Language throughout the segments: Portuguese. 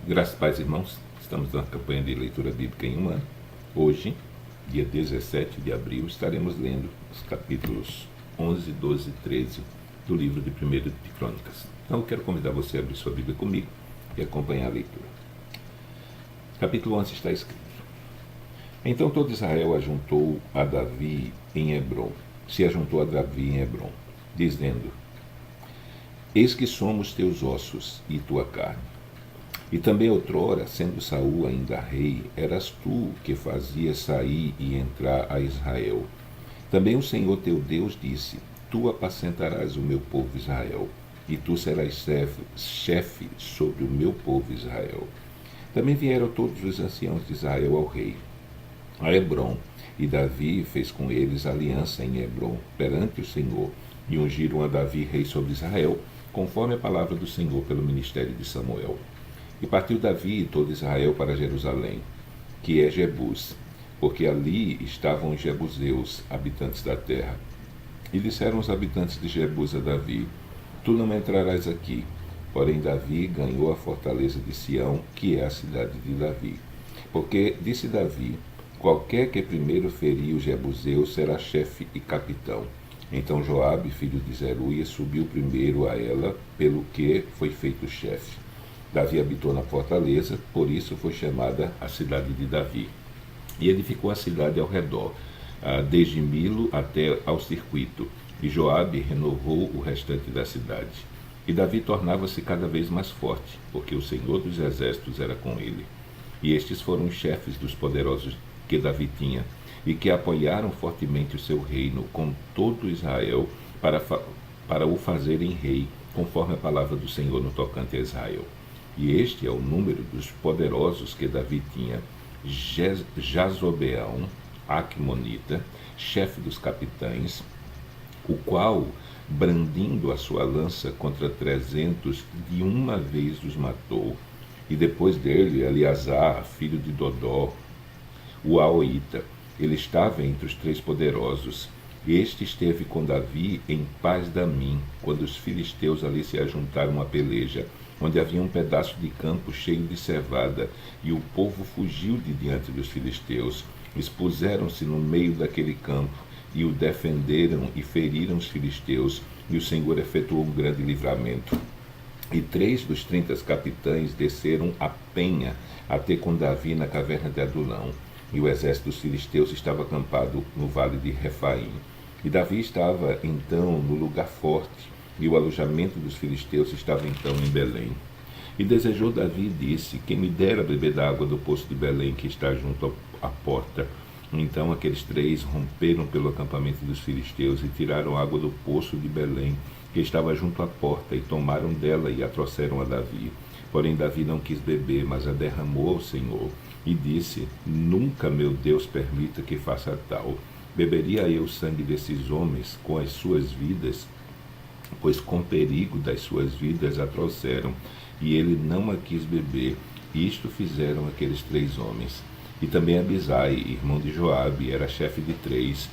Graças a paz, irmãos. Estamos na campanha de leitura bíblica em um ano. Hoje, dia 17 de abril, estaremos lendo os capítulos 11, 12 e 13 do livro de 1 de Crônicas. Então, eu quero convidar você a abrir sua Bíblia comigo e acompanhar a leitura. Capítulo 11 está escrito: Então todo Israel ajuntou a Davi em Hebrom, dizendo: Eis que somos teus ossos e tua carne. E também outrora, sendo Saul ainda rei, eras tu que fazias sair e entrar a Israel. Também o Senhor teu Deus disse: Tu apacentarás o meu povo Israel, e tu serás chefe sobre o meu povo Israel. Também vieram todos os anciãos de Israel ao rei, a Hebrom, e Davi fez com eles aliança em Hebrom, perante o Senhor, e ungiram a Davi rei sobre Israel, conforme a palavra do Senhor pelo ministério de Samuel. E partiu Davi e todo Israel para Jerusalém, que é Jebus, porque ali estavam os jebuseus, habitantes da terra. E disseram os habitantes de Jebus a Davi: Tu não entrarás aqui. Porém Davi ganhou a fortaleza de Sião, que é a cidade de Davi. Porque, disse Davi, qualquer que primeiro ferir os jebuseus será chefe e capitão. Então Joabe, filho de Zeruia, subiu primeiro a ela, pelo que foi feito chefe. Davi habitou na fortaleza, por isso foi chamada a cidade de Davi. E edificou a cidade ao redor, desde Milo até ao circuito, e Joabe renovou o restante da cidade. E Davi tornava-se cada vez mais forte, porque o Senhor dos Exércitos era com ele. E estes foram os chefes dos poderosos que Davi tinha, e que apoiaram fortemente o seu reino com todo Israel, para o fazerem rei, conforme a palavra do Senhor no tocante a Israel. E este é o número dos poderosos que Davi tinha: Jazobeão, Acmonita, chefe dos capitães, o qual, brandindo a sua lança contra 300, de uma vez os matou. E depois dele, Eleazar, filho de Dodó, o Aoíta. Ele estava entre os 3 poderosos. Este esteve com Davi em Paz-Damim, quando os filisteus ali se ajuntaram à peleja, onde havia um pedaço de campo cheio de cevada, e o povo fugiu de diante dos filisteus. Expuseram-se no meio daquele campo, e o defenderam e feriram os filisteus, e o Senhor efetuou um grande livramento. E 3 dos 30 capitães desceram a penha até com Davi na caverna de Adulão, e o exército dos filisteus estava acampado no vale de Refaim. E Davi estava então no lugar forte, e o alojamento dos filisteus estava então em Belém. E desejou Davi e disse: Quem me dera beber da água do poço de Belém, que está junto à porta. Então aqueles 3 romperam pelo acampamento dos filisteus e tiraram água do poço de Belém, que estava junto à porta, e tomaram dela e a trouxeram a Davi. Porém Davi não quis beber, mas a derramou ao Senhor, e disse: Nunca, meu Deus, permita que faça tal. Beberia eu o sangue desses homens com as suas vidas? Pois com perigo das suas vidas a trouxeram, e ele não a quis beber. Isto fizeram aqueles 3 homens. E também Abisai, irmão de Joabe, era chefe de 3,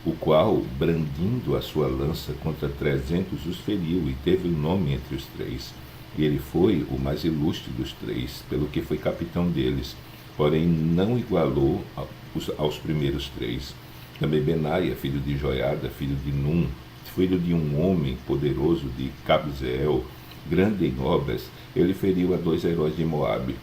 o qual, brandindo a sua lança contra 300, os feriu, e teve o nome entre os 3. E ele foi o mais ilustre dos 3, pelo que foi capitão deles, porém não igualou aos primeiros 3. Também Benaia, filho de Joiada, filho de Num, filho de um homem poderoso de Cabzeel, grande em obras, ele feriu a 2 heróis de Moabe.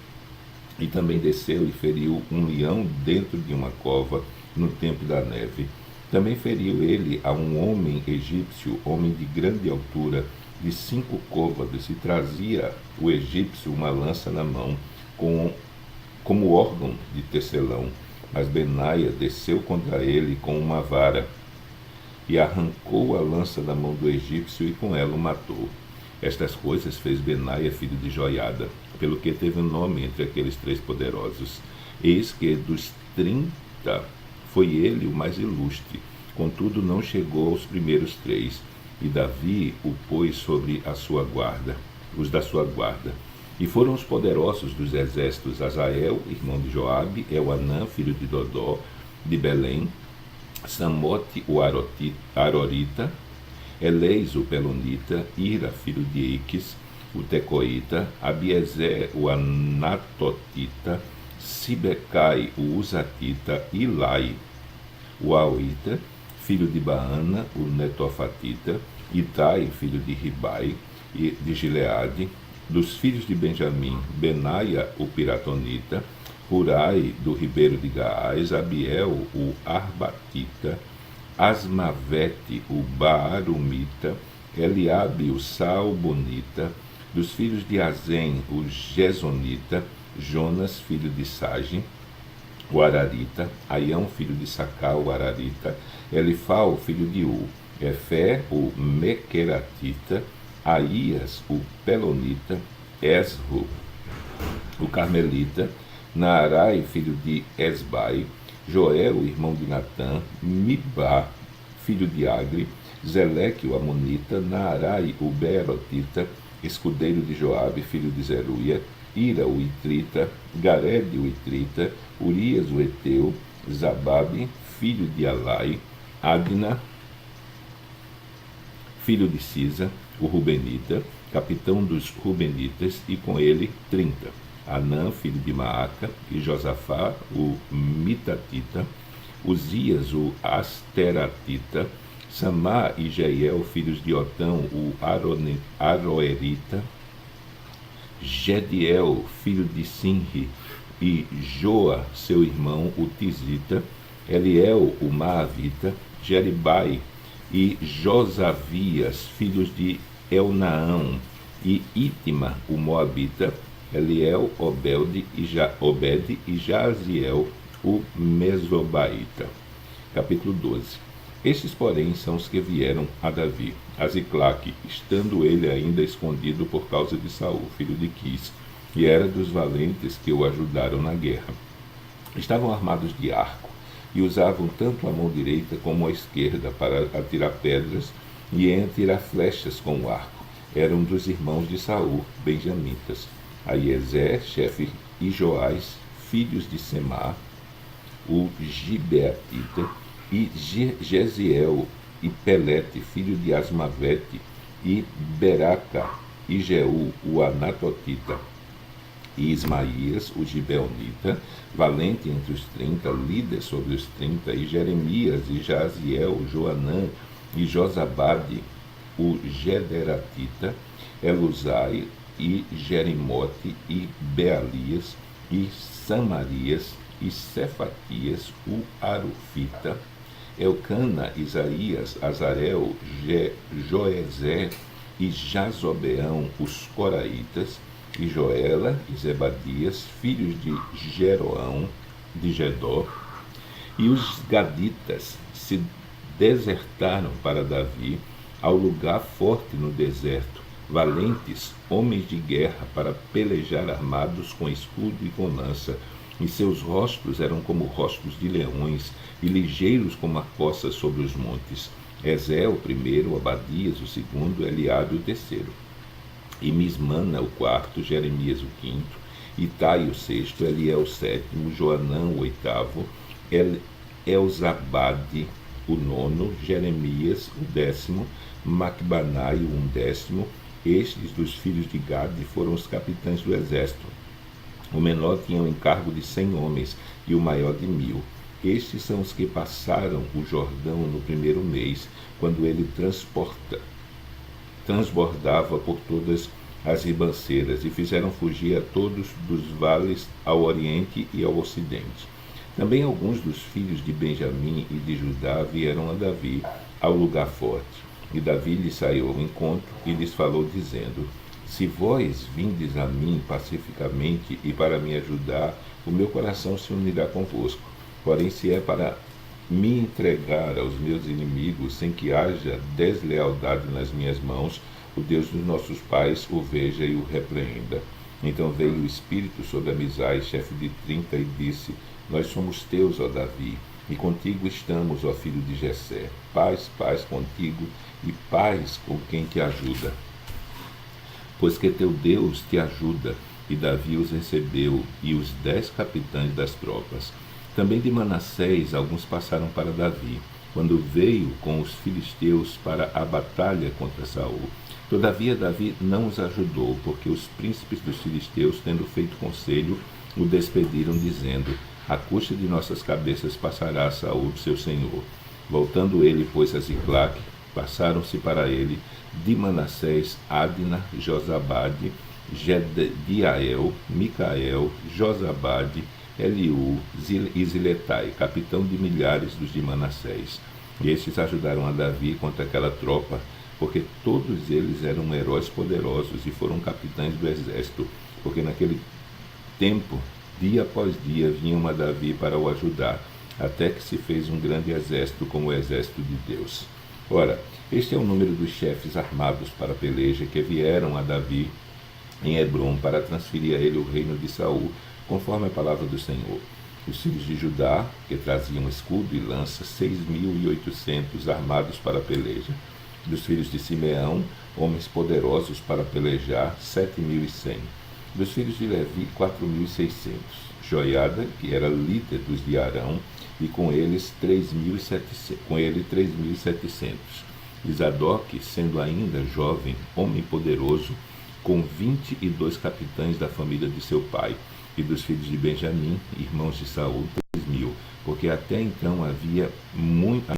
E também desceu e feriu um leão dentro de uma cova no tempo da neve. Também feriu ele a um homem egípcio, homem de grande altura, de 5 côvados, e trazia o egípcio uma lança na mão, como órgão de tecelão. Mas Benaia desceu contra ele com uma vara, e arrancou a lança da mão do egípcio, e com ela o matou. Estas coisas fez Benaia, filho de Joiada, pelo que teve um nome entre aqueles 3 poderosos. Eis que dos 30 foi ele o mais ilustre, contudo não chegou aos primeiros 3, e Davi o pôs sobre a sua guarda, os da sua guarda. E foram os poderosos dos exércitos: Azael, irmão de Joabe, Elhanã, filho de Dodó, de Belém, Samote, o Arorita, Eleis, o Pelonita, Ira, filho de Eiques, o tecoíta, Abiezer, o anatotita, Sibecai, o usatita, Ilai, o auita, filho de Baana, o netofatita, Itai, filho de Ribai, e de Gileade, dos filhos de Benjamim, Benaia, o piratonita, Hurai, do ribeiro de Gaás, Abiel, o arbatita, Asmavete, o baarumita, Eliabe, o salbonita, dos filhos de Azem, o gesonita, Jonas, filho de Sage, o ararita, Aião, filho de Sacá, o ararita, Elifal, filho de U, Efé, o mequeratita, Aías, o pelonita, Esro, o carmelita, Naarai, filho de Esbai, Joel, irmão de Natã, Mibá, filho de Agri, Zeleque, o amonita, Naarai, o beerotita, escudeiro de Joabe, filho de Zeruia, Ira, o itrita, Garede, o itrita, Urias, o eteu, Zababe, filho de Alai, Adna, filho de Sisa, o rubenita, capitão dos rubenitas, e com ele 30. Anã, filho de Maaca, e Josafá, o mitatita, Uzias, o asteratita, Samá e Jeiel, filhos de Otão, o aroerita, Gediel, filho de Sinri, e Joa, seu irmão, o tizita, Eliel, o maavita, Jeribai e Josavias, filhos de Elnaão, e Itima, o moabita, Eliel, Obed e Jaziel, o mesobaíta. Capítulo 12. Estes, porém, são os que vieram a Davi, a Ziclaque, estando ele ainda escondido por causa de Saul, filho de Quis, e era dos valentes que o ajudaram na guerra. Estavam armados de arco, e usavam tanto a mão direita como a esquerda para atirar pedras e atirar flechas com o arco. Eram dos irmãos de Saul, benjamitas, Aiezer, chefe, e Joás, filhos de Semá, o gibeatita, e Jeziel, e Pelete, filho de Asmavete, e Beraca, e Jeú, o anatotita, e Ismaías, o gibeonita, valente entre os 30, líder sobre os 30, e Jeremias, e Jaziel, Joanã, e Josabade, o gederatita, Eluzai, e Jerimote, e Bealias, e Samarias, e Cefatias, o arufita, Elcana, Isaías, Azarel, Joezé e Jazobeão, os coraitas, e Joela e Zebadias, filhos de Jeroão, de Gedor, e os gaditas se desertaram para Davi ao lugar forte no deserto, valentes, homens de guerra para pelejar armados com escudo e com lança, e seus rostos eram como rostos de leões, e ligeiros como a coça sobre os montes. Ezé, o primeiro, Abadias, o segundo, Eliabe, o terceiro. E Mismana, o quarto, Jeremias, o quinto, Itai, o sexto, Eliel, o sétimo, Joanã, o oitavo, Elzabade, o nono, Jeremias, o décimo, Macbanai, o undécimo. Estes dos filhos de Gade foram os capitães do exército. O menor tinha o encargo de 100 homens e o maior de 1000. Estes são os que passaram o Jordão no primeiro mês, quando ele transbordava por todas as ribanceiras, e fizeram fugir a todos dos vales ao oriente e ao ocidente. Também alguns dos filhos de Benjamim e de Judá vieram a Davi ao lugar forte. E Davi lhes saiu ao encontro e lhes falou, dizendo: Se vós vindes a mim pacificamente e para me ajudar, o meu coração se unirá convosco. Porém, se é para me entregar aos meus inimigos, sem que haja deslealdade nas minhas mãos, o Deus dos nossos pais o veja e o repreenda. Então veio o Espírito sobre Amisai, chefe de 30, e disse: Nós somos teus, ó Davi, e contigo estamos, ó filho de Jessé. Paz, paz contigo, e paz com quem te ajuda. Pois que teu Deus te ajuda. E Davi os recebeu, e os 10 capitães das tropas. Também de Manassés alguns passaram para Davi, quando veio com os filisteus para a batalha contra Saul. Todavia Davi não os ajudou, porque os príncipes dos filisteus, tendo feito conselho, o despediram, dizendo: à custa de nossas cabeças passará Saul, seu senhor. Voltando ele, pois, a Ziclague, passaram-se para ele de Manassés, Adna, Josabade, Jediael, Micael, Josabade, Eliú e Ziletai, capitão de milhares dos de Manassés. E estes ajudaram a Davi contra aquela tropa, porque todos eles eram heróis poderosos e foram capitães do exército, porque naquele tempo, dia após dia, vinham a Davi para o ajudar, até que se fez um grande exército como o exército de Deus. Ora, este é o número dos chefes armados para a peleja que vieram a Davi em Hebrom para transferir a ele o reino de Saul, conforme a palavra do Senhor. Os filhos de Judá, que traziam escudo e lança, 6.800 armados para a peleja. Dos filhos de Simeão, homens poderosos para pelejar, 7.100. Dos filhos de Levi, 4.600. Joiada, que era líder dos de Arão, e com ele 3.700. Isadoque, sendo ainda jovem, homem poderoso, com 22 capitães da família de seu pai, e dos filhos de Benjamim, irmãos de Saul, 3.000, porque até então havia muitos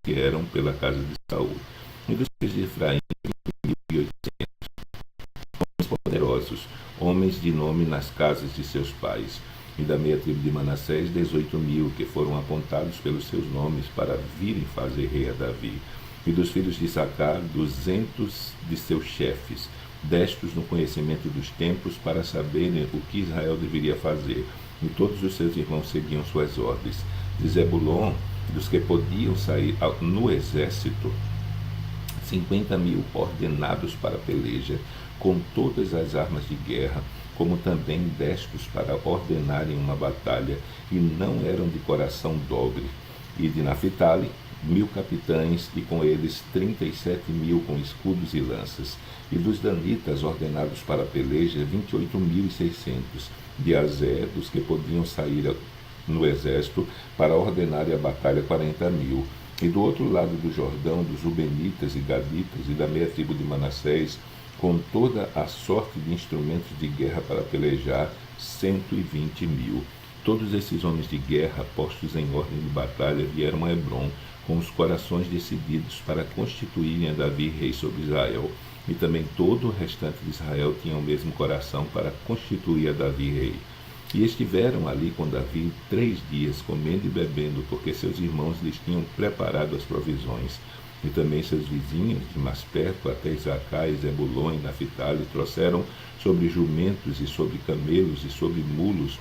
que eram pela casa de Saul. E dos filhos de Efraim, 1.800 homens poderosos, homens de nome nas casas de seus pais. E da meia tribo de Manassés, 18.000, que foram apontados pelos seus nomes para virem fazer rei a Davi. E dos filhos de Issacar, 200 de seus chefes, destros no conhecimento dos tempos, para saberem o que Israel deveria fazer. E todos os seus irmãos seguiam suas ordens. De Zebulon, dos que podiam sair no exército, 50.000 ordenados para a peleja, com todas as armas de guerra, como também destros para ordenarem uma batalha, e não eram de coração dobre. E de Naphtali, 1.000 capitães, e com eles 37.000 com escudos e lanças. E dos danitas ordenados para a peleja, 28.600. De Azer, dos que podiam sair no exército para ordenarem a batalha, 40.000. E do outro lado do Jordão, dos Rubenitas e Gaditas e da meia tribo de Manassés, com toda a sorte de instrumentos de guerra para pelejar, 120.000. Todos esses homens de guerra, postos em ordem de batalha, vieram a Hebrom, com os corações decididos para constituírem a Davi rei sobre Israel. E também todo o restante de Israel tinha o mesmo coração para constituir a Davi rei. E estiveram ali com Davi 3 dias, comendo e bebendo, porque seus irmãos lhes tinham preparado as provisões. E também seus vizinhos, de mais perto, até Isacar, Zebulon e Naphtali, trouxeram sobre jumentos e sobre camelos e sobre mulos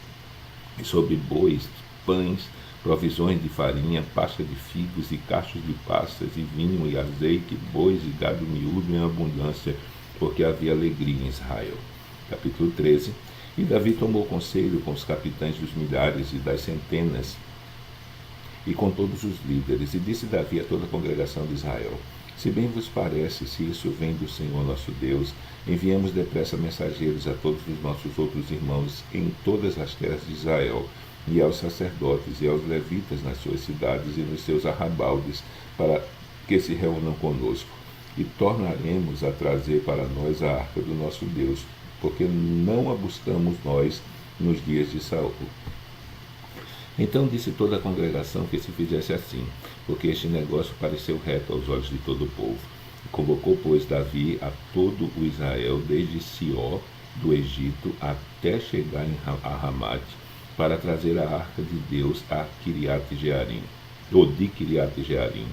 e sobre bois, pães, provisões de farinha, pasta de figos e cachos de passas, e vinho e azeite, bois e gado miúdo em abundância, porque havia alegria em Israel. Capítulo 13. E Davi tomou conselho com os capitães dos milhares e das centenas, e com todos os líderes, e disse Davi a toda a congregação de Israel: se bem vos parece, se isso vem do Senhor nosso Deus, enviemos depressa mensageiros a todos os nossos outros irmãos em todas as terras de Israel, e aos sacerdotes e aos levitas nas suas cidades e nos seus arrabaldes, para que se reúnam conosco, e tornaremos a trazer para nós a arca do nosso Deus, porque não a buscamos nós nos dias de Saul. Então disse toda a congregação que se fizesse assim, porque este negócio pareceu reto aos olhos de todo o povo. E convocou, pois, Davi a todo o Israel, desde Sió, do Egito, até chegar a Ramate, para trazer a arca de Deus a Kiriat-Jearim, ou de Kiriat-Jearim.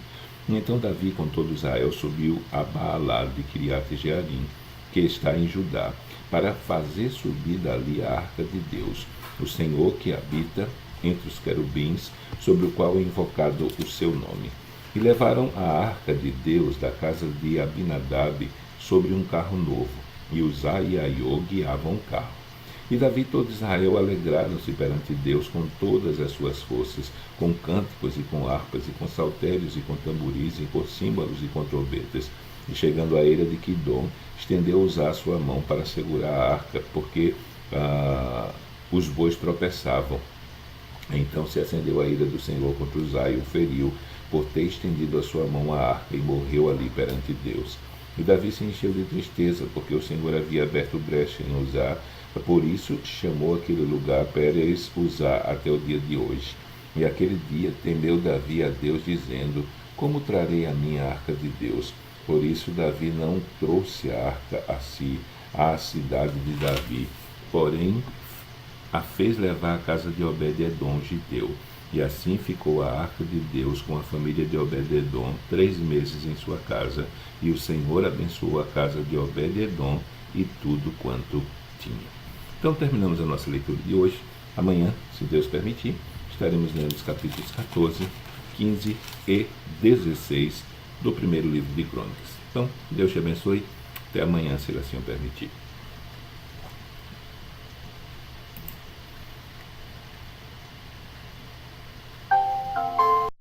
E então Davi, com todo Israel, subiu a Baalá de Kiriat-Jearim, que está em Judá, para fazer subir dali a arca de Deus, o Senhor que habita entre os querubins, sobre o qual é invocado o seu nome. E levaram a arca de Deus da casa de Abinadab sobre um carro novo, e Uzá e Aiô guiavam o carro. E Davi e todo Israel alegraram-se perante Deus com todas as suas forças, com cânticos e com harpas, e com saltérios e com tamboris, e com símbolos e com trombetas. E chegando à eira de Quidom, estendeu Uzá a sua mão para segurar a arca, porque os bois tropeçavam. Então se acendeu a ira do Senhor contra Uzá e o feriu, por ter estendido a sua mão à arca, e morreu ali perante Deus. E Davi se encheu de tristeza, porque o Senhor havia aberto brecha em Uzá, por isso chamou aquele lugar Pérez Uzá até o dia de hoje. E aquele dia temeu Davi a Deus, dizendo: como trarei a minha arca de Deus? Por isso Davi não trouxe a arca a si, à cidade de Davi, porém a fez levar à casa de Obed-edom, giteu. E assim ficou a arca de Deus com a família de Obed-edom 3 meses em sua casa, e o Senhor abençoou a casa de Obed-edom e tudo quanto tinha. Então terminamos a nossa leitura de hoje. Amanhã, se Deus permitir, estaremos lendo os capítulos 14, 15 e 16 do primeiro livro de Crônicas. Então, Deus te abençoe. Até amanhã, se Ele assim o permitir.